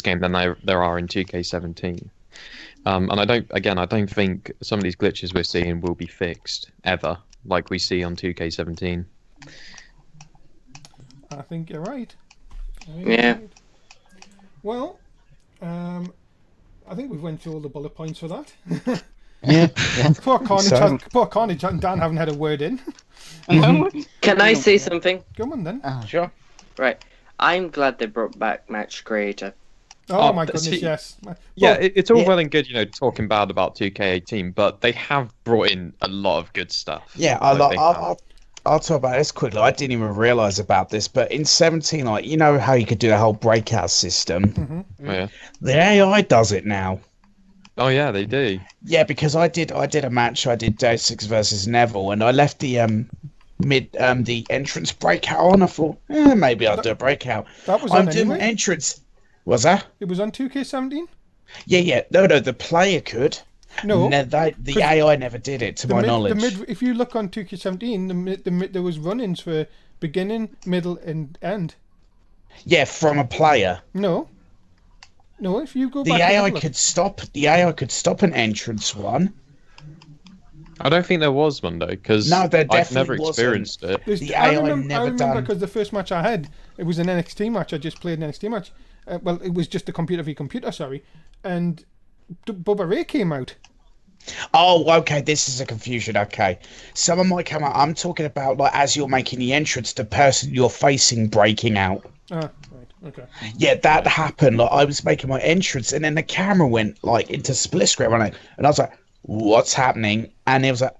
game than there are in 2K17. And I don't think some of these glitches we're seeing will be fixed ever, like we see on 2K17. I think you're right. Yeah. Well, I think we've went through all the bullet points for that. Yeah. Poor Carnage, So- poor Carnage and Dan haven't had a word in. Can I say something? Come on then. sure. Right. I'm glad they brought back Match Creator. Oh, Oh, my but goodness, see- yes. Yeah, Well, it's all yeah. well and good, talking bad about 2K18, but they have brought in a lot of good stuff. Yeah, Like, they have. I'll talk about this quickly. I didn't even realise about this, but in 17, like, you know how you could do the whole breakout system? Yeah. The AI does it now. Oh yeah, they do. Yeah, because I did a match. I did Day 6 versus Neville, and I left the the entrance breakout on. I thought, maybe I'll do a breakout. that was I'm on doing anyway. entrance. Was that? It was on 2K17? Yeah. No, the player could. No. The AI never did it, to my knowledge. If you look on 2K17, there was run-ins for beginning, middle, and end. Yeah, from a player. No, if you go The back, and AI have a look. could stop. The AI could stop an entrance one. I don't think there was one though, because No, there I've definitely never wasn't. experienced it. The AI I never remember done. because the first match I had, it was an NXT match. I just played an NXT match. Well, it was just a computer v computer, sorry. And Bubba Ray came out. Oh, okay. This is a confusion. Okay, someone might come out. I'm talking about like as you're making the entrance, the person you're facing breaking out. Ah, right, okay. Yeah, that happened. Like I was making my entrance, and then the camera went like into split screen, and I was like, "What's happening?" And it was like,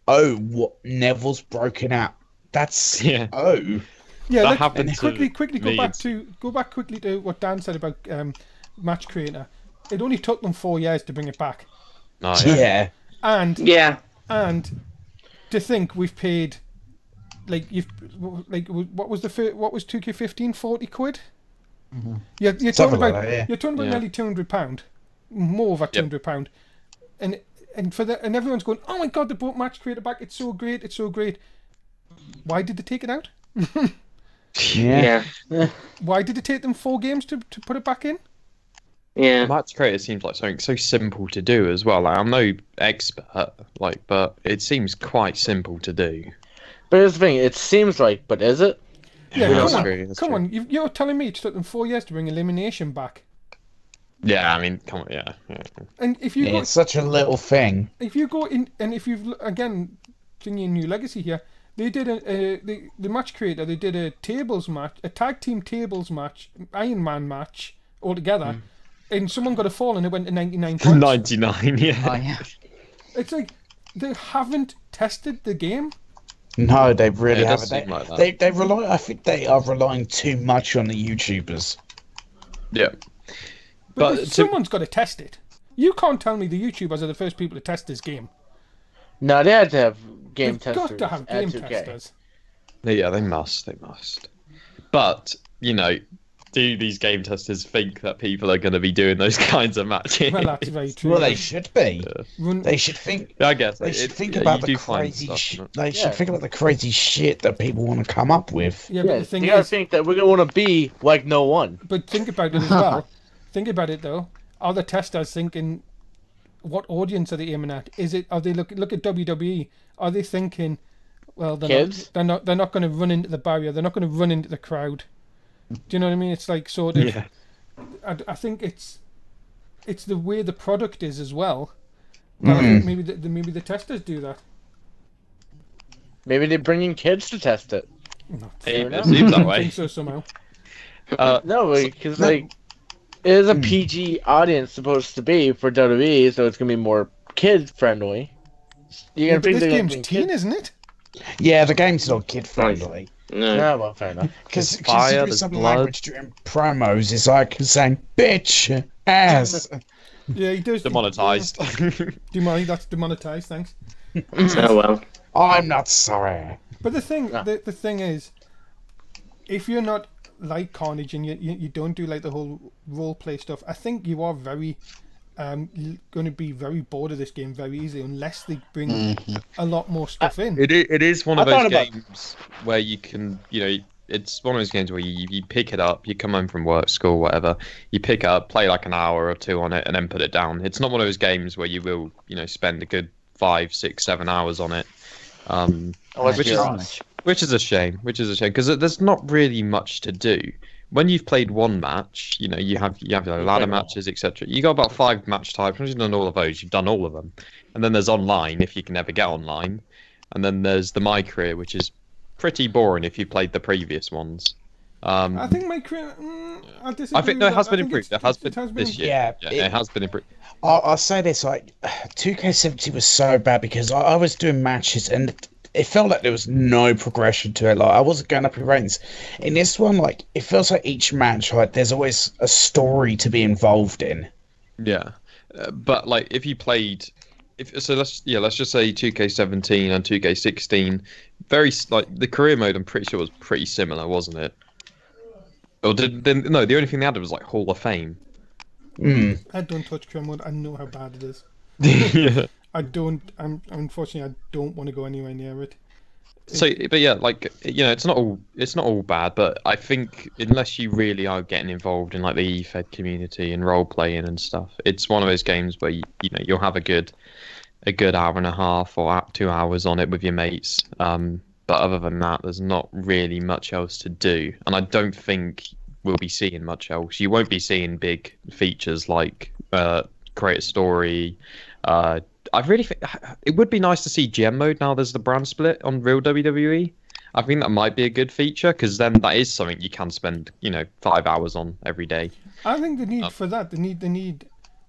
"Oh, what? Neville's broken out." That's Yeah. Oh, Yeah, That let's happened to quickly me. go back quickly to what Dan said about Match Creator. It only took them 4 years to bring it back, No, yeah. and Yeah. to think we've paid what was 2K15 40 quid? You're talking Something like about that, yeah. you're talking about Yeah. nearly £200 more than £200, and everyone's going, oh my god, they brought Match Creator back. It's so great. It's so great. Why did they take it out? Yeah. Why did it take them 4 games to put it back in? Yeah. Match Creator seems like something so simple to do as well. Like, I'm no expert, but it seems quite simple to do. But here's the thing, it seems like, but is it? Yeah, That's come on, true, that's come true. on. You're telling me it took them 4 years to bring Elimination back, Yeah, I mean, come on, yeah. and if you go, It's such a little thing. if you go in, and if you've again, thinking New Legacy here, they did the Match Creator. They did a tables match, a tag team tables match, Iron Man match all together, and someone got a fall and it went to 99 points. 99, yeah. Oh yeah. It's like they haven't tested the game. No, they really Yeah, it does haven't. seem like that. They rely. I think they are relying too much on the YouTubers. Yeah. But, But someone's got to test it. You can't tell me the YouTubers are the first people to test this game. No, they had to have game They've testers. got to have at game 2K. testers. Yeah, they must. But, do these game testers think that people are going to be doing those kinds of matches? Well, that's very true. Well, they should be. Run- They should think. I guess. They should think yeah, about you the do find crazy stuff, shit. but- They should think about the crazy shit that people want to come up with. yeah, but Yeah, the thing you gotta is, think that we're gonna want to be like no one. but think about it as well. Think about it though. Are the testers thinking, what audience are they aiming at? Is it? Are they look at WWE? Are they thinking, well, Kids? they're not going to run into the barrier. They're not going to run into the crowd. Do you know what I mean? It's like sort of. Yeah. I think it's the way the product is as well. But I think maybe the testers do that. Maybe they bring in kids to test it. It seems that I way. think so somehow. No, because like it is a PG audience supposed to be for WWE, so it's gonna be more kid friendly. You're Yeah, gonna but think this they're gonna game's bring teen, kids. isn't it? Yeah, the game's not kid friendly. No. No, well, fair enough. Because There's fire, considering there's some blood. language during promos is like saying bitch, ass. Yeah, he does. Demonetized. That's demonetized. Thanks. Oh well. I'm not sorry. But the thing, Yeah. the thing is, if you're not like Carnage and you don't do like the whole role play stuff, I think you are very going to be very bored of this game very easily unless they bring a lot more stuff in. It is one of I thought those about- games where you can, it's one of those games where you pick it up, you come home from work, school, whatever, you pick it up, play like an hour or two on it, and then put it down. It's not one of those games where you will, spend a good 5, 6, 7 hours on it. Unless Which you're is- Which is a shame. Because there's not really much to do. When you've played one match, you have ladder matches, etc. You got about 5 match types. Once you've done all of those, you've done all of them. And then there's online, if you can ever get online. And then there's the My Career, which is pretty boring if you played the previous ones. I think my career. I disagree. I think no, with it has that. been I think improved. It has been this year. Yeah, it has been improved. I'll say this, like, 2K70 was so bad because I was doing matches and it felt like there was no progression to it. Like, I wasn't going up in ratings. In this one, like, it feels like each match, like, there's always a story to be involved in. Yeah, but like if you played, let's just say 2K17 and 2K16, the career mode. I'm pretty sure was pretty similar, wasn't it? Or no? The only thing they added was like Hall of Fame. I don't touch career mode. I know how bad it is. Yeah. I don't. Unfortunately, I don't want to go anywhere near it. So, but yeah, it's not all bad. But I think unless you really are getting involved in like the eFed community and role playing and stuff, it's one of those games where you'll have a good hour and a half or 2 hours on it with your mates. But other than that, there's not really much else to do, and I don't think we'll be seeing much else. You won't be seeing big features like create a story. I really think it would be nice to see gem mode now there's the brand split on real WWE. I think that might be a good feature because then that is something you can spend 5 hours on every day. I think the need for that. They need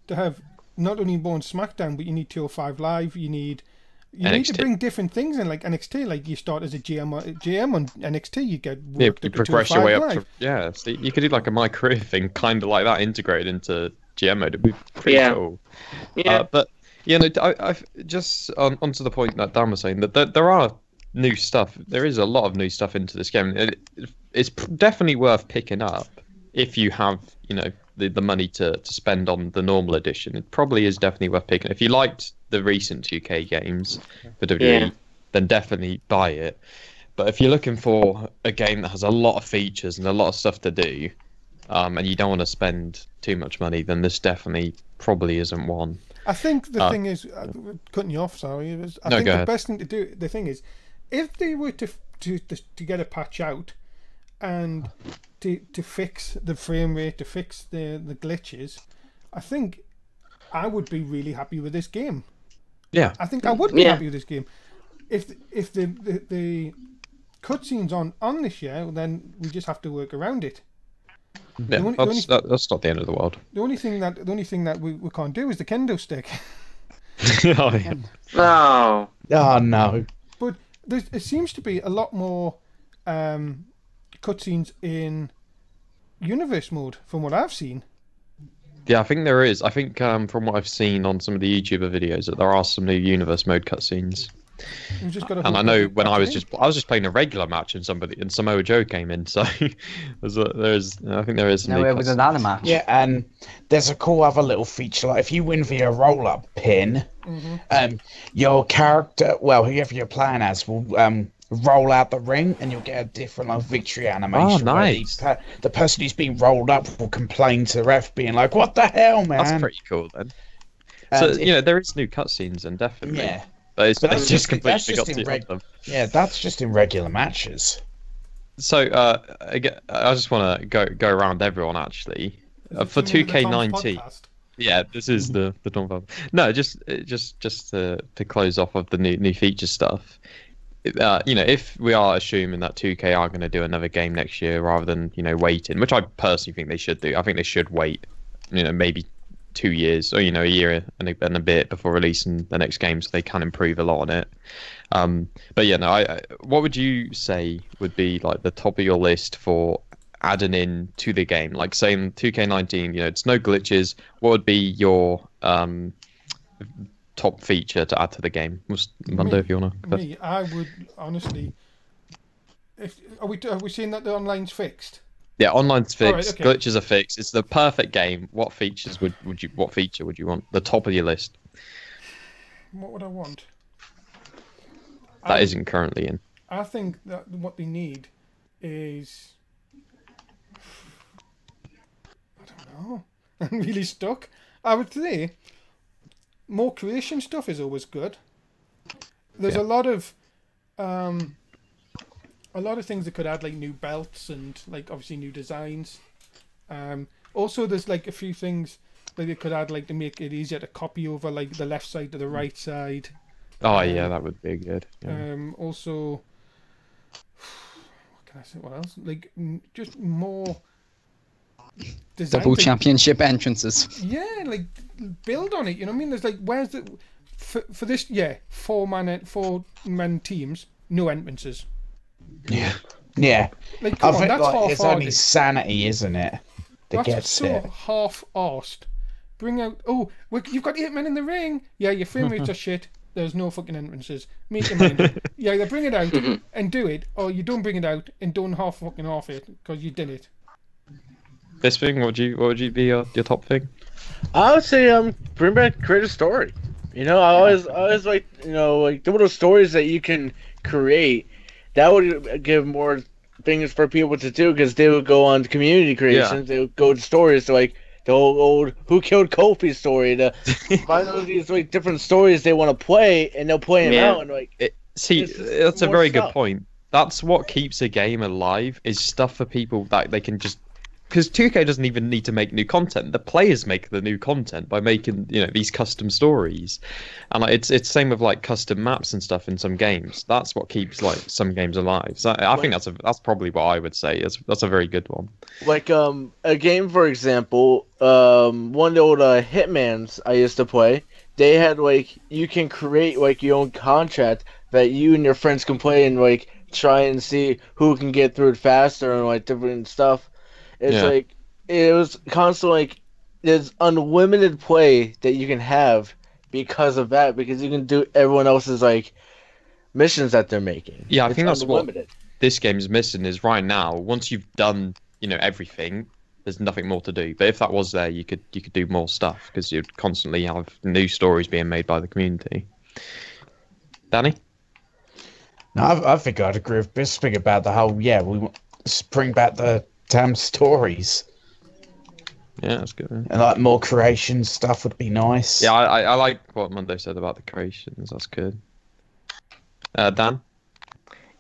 to have not only more on SmackDown, but you need 205 Live. You need to NXT. bring different things in, like NXT. Like you start as a GM on NXT, you get Yeah, worked you up to progress 205 your way up Live. to so you could do like a My Career thing, kind of like that, integrated into GM mode. It'd be pretty Yeah. cool. Yeah. But I've just onto the point that Dan was saying that there are new stuff. There is a lot of new stuff into this game. It's definitely worth picking up if you have the money to spend on the normal edition, it probably is definitely worth picking. If you liked the recent 2K games for WWE, then definitely buy it. But if you're looking for a game that has a lot of features and a lot of stuff to do, and you don't want to spend too much money, then this definitely probably isn't one. I think the thing is, cutting you off, sorry. I think the best thing to do, the thing is, if they were to get a patch out and to fix the frame rate, to fix the glitches, I think I would be really happy with this game. Yeah. I think I would be happy with this game. If the cutscenes on this year, then we just have to work around it. Yeah, that's not the end of the world. The only thing that we can't do is the kendo stick. Oh, yeah. No. Oh no. But there seems to be a lot more cutscenes in universe mode from what I've seen. Yeah, I think there is. I think from what I've seen on some of the YouTuber videos, that there are some new universe mode cutscenes. And I know when I was just playing a regular match and Samoa Joe came in, so I think there is some No, it was another match. Yeah, and there's a cool other little feature, like if you win via roll-up pin, your character, well, whoever you're playing as, will roll out the ring, and you'll get a different victory animation. Oh, nice. The person who's being rolled up will complain to the ref, being like, "What the hell, man?" That's pretty cool then. So there is new cutscenes, and definitely. Yeah. But that's just completely forgot to add them. Yeah, that's just in regular matches. So I just want to go around everyone actually for 2K19. Yeah, this is the Tom Pub. No, just to close off of the new feature stuff. If we are assuming that 2K are going to do another game next year rather than waiting, which I personally think they should do. I think they should wait. Maybe 2 years or a year and a bit before releasing the next game, so they can improve a lot on it. But yeah, no. What would you say would be like the top of your list for adding in to the game? Like saying 2K19, it's no glitches. What would be your top feature to add to the game? Mundo, if you wanna. Me, I would honestly. Are we saying that the online's fixed? Yeah, online's fixed. Right, okay. Glitches are fixed. It's the perfect game. What features would you? What feature would you want? The top of your list. What would I want? That isn't currently in. I think that what they need is. I don't know. I'm really stuck. I would say more creation stuff is always good. There's a lot of things that could add, like new belts and like obviously new designs. Also, there's like a few things that they could add, like to make it easier to copy over, like the left side to the right side. Oh yeah, that would be good. Yeah. Also, what can I say? What else? Like just more design. Double championship entrances. Yeah, like build on it. You know what I mean? There's like, where's the for this? Yeah, four man teams, no entrances. Yeah. Like, come I on, think that's it's only half-hearted. sanity, isn't it? That That's gets so it. half-arsed. Bring out. Oh, you've got 8 men in the ring. Yeah, your frame rates are shit. There's no fucking entrances. Make your mind. Yeah, either bring it out and do it, or you don't bring it out and don't half it because you did it. This thing, what would you be your top thing? I would say bring back create a story. I always like like the little stories that you can create. That would give more things for people to do because they would go on to community creations. They would go to stories like the old Who Killed Kofi story. To find all these like different stories they want to play, and they'll play them out. And that's a very good point. That's what keeps a game alive, is stuff for people that they can just. Because 2K doesn't even need to make new content. The players make the new content by making these custom stories, and it's same with like custom maps and stuff in some games. That's what keeps like some games alive. So I think that's probably what I would say. That's a very good one. Like a game, for example, one of the old Hitmans I used to play. They had like you can create like your own contract that you and your friends can play and like try and see who can get through it faster and like different stuff. It's like it was constantly like there's unlimited play that you can have because of that, because you can do everyone else's like missions that they're making. Yeah, I think that's what this game is missing. Is right now, once you've done everything, there's nothing more to do. But if that was there, you could do more stuff because you'd constantly have new stories being made by the community. Danny? No, I think I'd agree with Bisping about the whole. Yeah, we want to bring back the damn stories. Yeah, that's good. And like more creation stuff would be nice. Yeah, I like what Mundo said about the creations. That's good. Dan?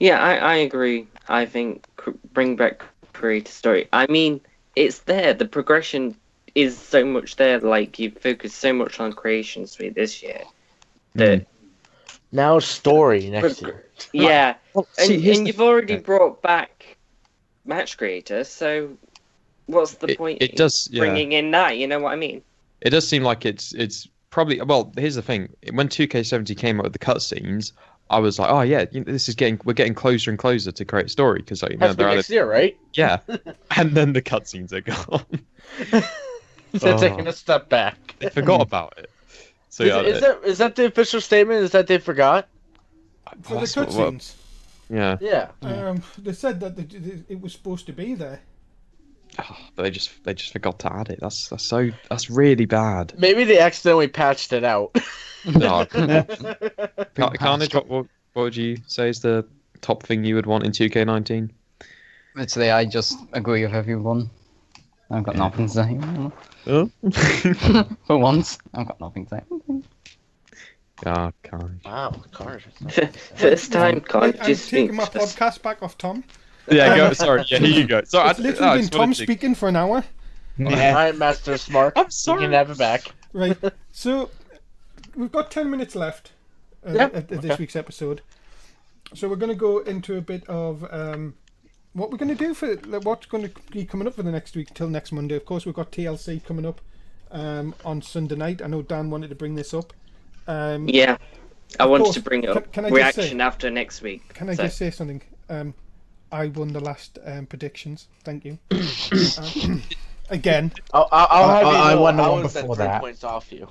Yeah, I agree. I think bring back creator story. I mean, it's there. The progression is so much there. Like, you focus so much on creation speed this year that Now story next year. yeah, Well, and see, here's you've already brought back match creator, so what's the point? It does, yeah. Bringing in that. You know what I mean? It does seem like it's probably. Well, here's the thing. When 2K70 came out with the cutscenes, I was like, oh yeah, we're getting closer and closer to create a story because like, That's they're next year, right? yeah, and then the cutscenes are gone. They're taking a step back. They forgot about it. So yeah, Is that the official statement? Is that they forgot? For the that's what- cutscenes, yeah, Yeah. they said that it was supposed to be there. but they just forgot to add it. That's really bad. Maybe they accidentally patched it out. No. Carnage, what would you say is the top thing you would want in 2K19? Today I just agree with everyone. I've got nothing to say. Oh, For once, I've got nothing to say. Carnage. Wow, Carnage. First time, can't I'm just taking my speak. podcast back off Tom. Yeah, go. Sorry. Yeah, here you go. So It's literally been Tom speaking for an hour. Yeah. Alright, Master Smark. I'm sorry. You can have it back. Right. So we've got 10 minutes left at this week's episode. So we're going to go into a bit of what we're going to do for what's going to be coming up for the next week till next Monday. Of course, we've got TLC coming up on Sunday night. I know Dan wanted to bring this up. Yeah, I wanted course, to bring it up. can I just Reaction say- after next week. Can I So- just say something? I won the last predictions. Thank you. Again. I'll have you know, I won the one was at before 3 that. points off you.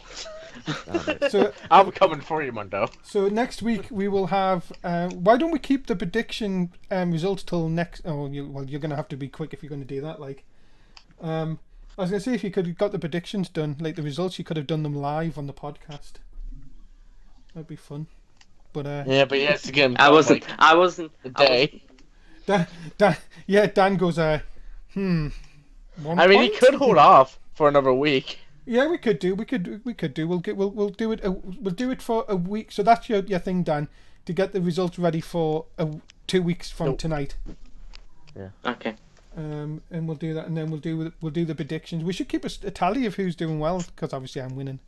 So I'm coming for you, Mundo. So next week we will have. Why don't we keep the prediction results till next? Oh, you're going to have to be quick if you're going to do that. Like, I was going to say if you could have got the predictions done, like the results, you could have done them live on the podcast. That'd be fun. But Yeah, but yes, again. I wasn't. Like, I wasn't. a I day. Dan goes. 1 I mean, he point? could hold off for another week. Yeah, we could do. We'll do it. We'll do it for a week. So that's your thing, Dan, to get the results ready for 2 weeks from tonight. Okay. And we'll do that, and then we'll do the predictions. We should keep a tally of who's doing well, because obviously I'm winning.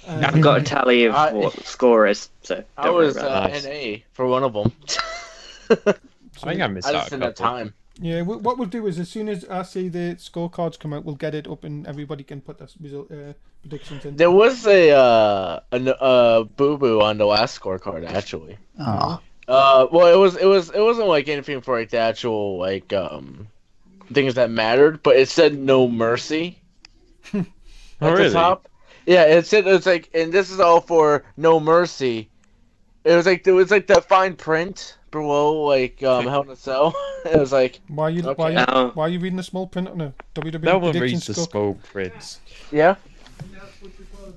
I've got a tally of what the score is, so I don't worry was about that. NA for one of them. I think I missed I out just a didn't have couple. time. Yeah, what we'll do is as soon as I see the scorecards come out, we'll get it up, and everybody can put their predictions in. There was a boo boo on the last scorecard actually. Oh. Well, it wasn't like anything for like the actual like things that mattered, but it said no mercy at really? the top. Yeah, it was like, and this is all for no mercy. It was like the fine print below, like Hell in a Cell. It was like, Why are you Okay. why are you reading the small print on a WWE No one prediction reads the score? small prints. yeah,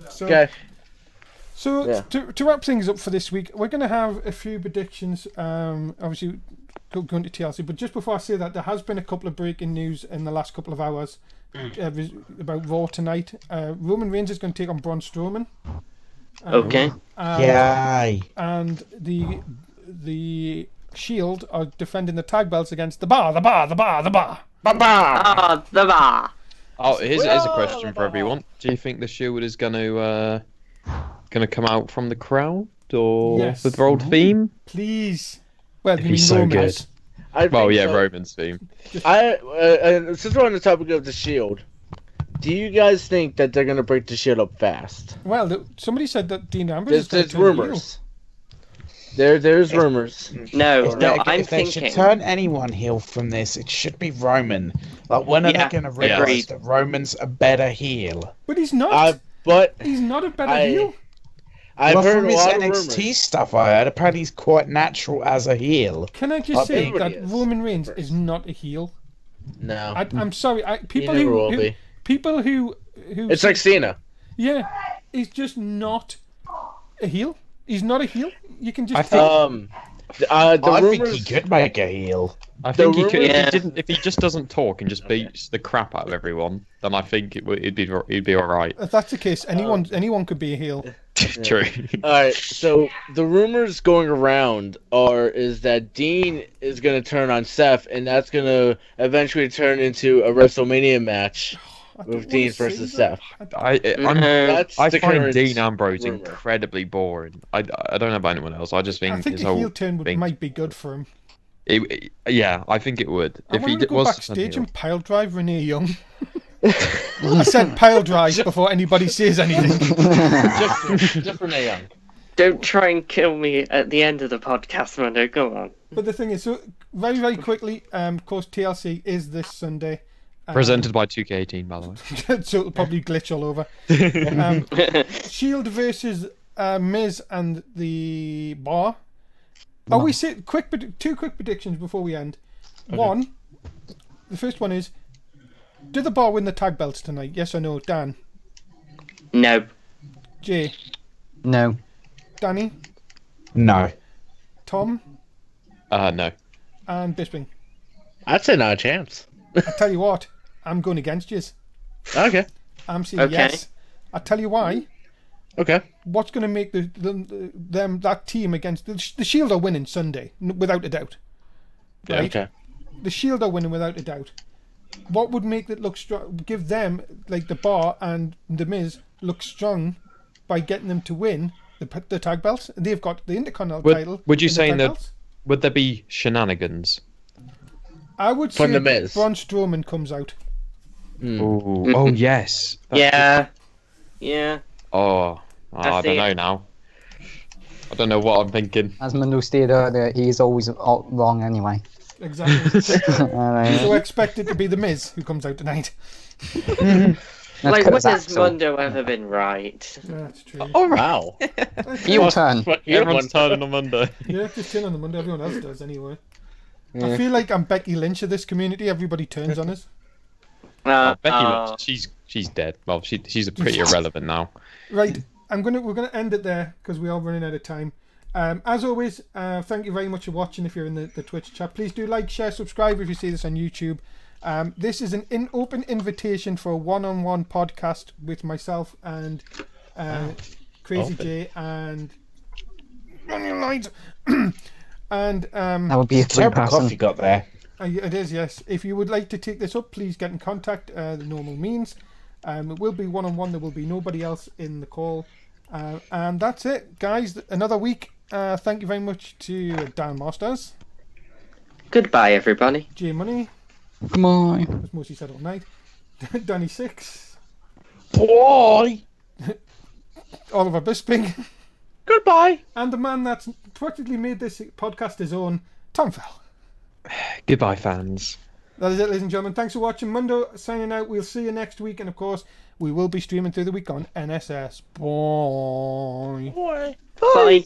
So, okay. So Yeah. to wrap things up for this week, we're going to have a few predictions. Obviously, going to TLC, but just before I say that, there has been a couple of breaking news in the last couple of hours about Raw tonight. Roman Reigns is going to take on Braun Strowman. Okay. Yay. And the Shield are defending the tag belts against the Bar. Ah, the bar. Oh, here's a question for everyone. Do you think the Shield is going to come out from the crowd or Yes. with their old theme? Please. Well, you He's mean so Roman's. good. I Well, think yeah, so. Roman's theme. Since we're on the topic of the Shield, do you guys think that they're gonna break the Shield up fast? Well, somebody said that Dean Ambrose is There's going to turn heel. rumors. There's rumors. No, If no, they- I'm if they should thinking. turn anyone heel from this, it should be Roman. Like, when are Yeah, they going to agreed. realize that Roman's a better heel? But he's not. But He's not a better I- heel. I've Well, heard from a his lot of NXT rumors. stuff I heard, apparently he's quite natural as a heel. Can I just say everybody that is. Roman Reigns is not a heel? No. I'm sorry. People never will who be. people who It's like Cena. yeah, he's just not a heel. He's not a heel. You can just I think- The I think rumors. he could make a heel. I think he could, Yeah. if he just doesn't talk and just beats the crap out of everyone, then I think it'd be all right. If that's the case, anyone could be a heel. True. All right, so the rumors going around is that Dean is going to turn on Seth, and that's going to eventually turn into a WrestleMania match I don't with wanna Dean say versus that. Seth. I That's I the find current Dean Ambrose rumor. incredibly boring. I don't know about anyone else. I just think, I think his a whole heel turn thing. might be good for him. Yeah, I think it would. I want him to go was backstage and pile drive Renee Young. I said pile drive before anybody says anything. Just Renee Young. Don't try and kill me at the end of the podcast, Mundo. Go on. But the thing is, so very, very quickly, of course, TLC is this Sunday. presented by 2K18, by the way. So it'll probably glitch all over. Shield versus Miz and the Bar. Oh, we say two quick predictions before we end. Okay. One, the first one is, do the Bar win the tag belts tonight? Yes or no? Dan, No. Jay, No. Danny, No. Tom, No. and Bisping. I'd say not a chance. I tell you what, I'm going against you. Okay. I'm saying Okay. yes. I tell you why. Okay. What's going to make that team against the Shield are winning Sunday, without a doubt. Yeah. Right? Okay. The Shield are winning without a doubt. What would make it look strong? Give them, like the Bar and the Miz, look strong by getting them to win the tag belts. They've got the Intercontinental title. Would you and the say tag that? belts. Would there be shenanigans? I would From say the Miz. Braun Strowman comes out. Ooh. Oh yes. Yeah. Yeah. Oh, I see don't know it. now. I don't know what I'm thinking. As Manu stated earlier, he is always wrong anyway. Exactly. Alright. So I expect it to be the Miz who comes out tonight. Let's Like, cut when his has axle. Mundo ever been right? Yeah, that's true. Oh wow. Heel turn. Everyone's turning on Monday. Yeah, just turn on the Monday. Everyone else does anyway. I feel like I'm Becky Lynch of this community. Everybody turns on us. Becky Lynch, she's dead. Well, she's pretty irrelevant now. Right, we're gonna end it there because we are running out of time. As always, thank you very much for watching. If you're in the Twitch chat, please do like, share, subscribe if you see this on YouTube. This is an open invitation for a one-on-one podcast with myself and Crazy J and Onion Light. And That would be a Terrible cough three-person. you got there. it is, yes. If you would like to take this up, please get in contact. The normal means. It will be one-on-one. There will be nobody else in the call. And that's it, guys. Another week. Thank you very much to Dan Masters, Goodbye, everybody. J Money, Come on. as Mosi said all night, Danny Six, Boy! Oliver Bisping, Goodbye. and the man that's practically made this podcast his own, Tom Fell. Goodbye, fans. That is it, ladies and gentlemen. Thanks for watching. Mundo signing out. We'll see you next week, and of course, we will be streaming through the week on NSS. Bye. Boy. Bye.